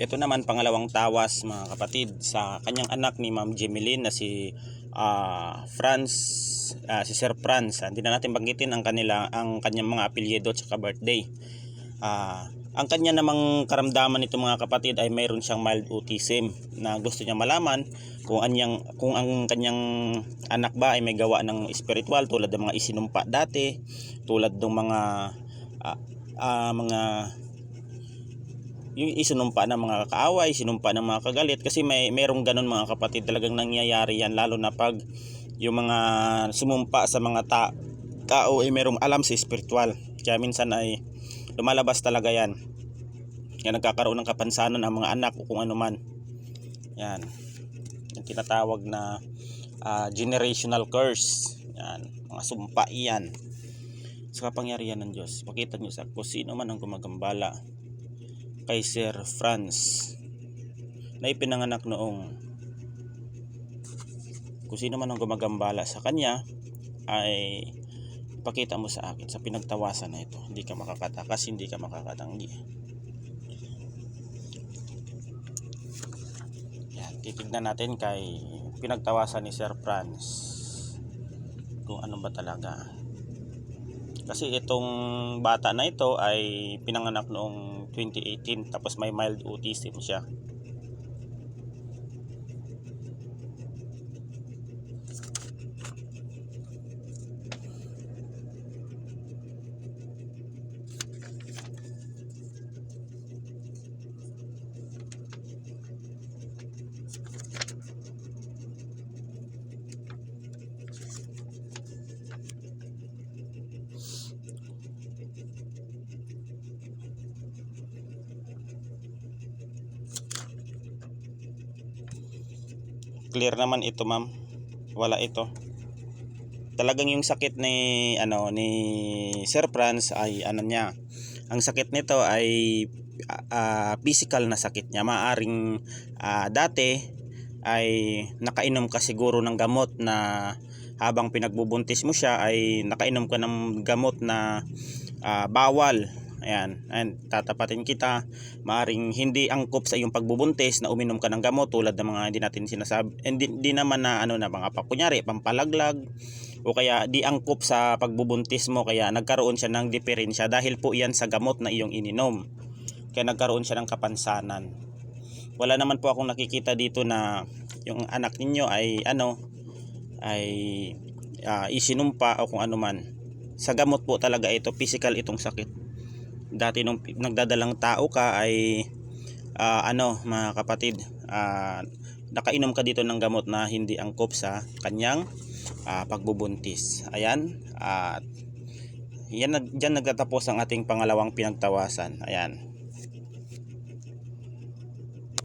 Ito naman pangalawang tawas mga kapatid sa kanyang anak ni Ma'am Jemeline na si si Sir Franz. Hindi na natin banggitin ang kanyang mga apelyido at saka birthday. Ang kanya namang karamdaman nito mga kapatid ay mayroon siyang mild autism na gusto niya malaman kung ang kanyang anak ba ay may gawa ng spiritual tulad ng mga isinumpa dati, tulad ng mga yung isinumpa ng mga kaaway, sinumpa ng mga kagalit, kasi merong ganun mga kapatid, talagang nangyayari yan, lalo na pag yung mga sumumpa sa mga tao ay merong alam sa spiritual. Kaya minsan ay lumalabas talaga yan. Yan, nagkakaroon ng kapansanan ang mga anak o kung ano man. Yan, yung tinatawag na generational curse. Yan, mga sumpa yan sa kapangyarihan ng Diyos. Pakita nyo sa kung sino man ang gumagambala kay Sir Franz na ipinanganak noong, kung sino man ang gumagambala sa kanya ay pakita mo sa akin sa pinagtawasan na ito. Hindi ka makakatakas, hindi ka makakatanggi. Yan, titignan natin kay pinagtawasan ni Sir Franz kung ano ba talaga. Kasi itong bata na ito ay pinanganak noong 2018, tapos may mild autism siya. Clear naman ito, ma'am. Wala ito. Talagang yung sakit ni Sir Franz ay niya. Ang sakit nito ay physical na sakit niya. Maaring dati ay nakainom ka siguro ng gamot na habang pinagbubuntis mo siya ay nakainom ka ng gamot na bawal. Ayan, and tatapatin kita, maaring hindi angkop sa iyong pagbubuntis na uminom ka ng gamot tulad ng mga hindi natin sinasabi, hindi naman na na mga kunyari pampalaglag, o kaya di angkop sa pagbubuntis mo, kaya nagkaroon siya ng diferensya dahil po iyan sa gamot na iyong ininom, kaya nagkaroon siya ng kapansanan. Wala naman po akong nakikita dito na yung anak ninyo ay isinumpa o kung ano man. Sa gamot po talaga ito, physical itong sakit. Dati nung nagdadalang tao ka ay mga kapatid, nakainom ka dito ng gamot na hindi angkop sa kanyang pagbubuntis. Ayan, diyan nagtatapos ang ating pangalawang pinagtawasan. Ayan.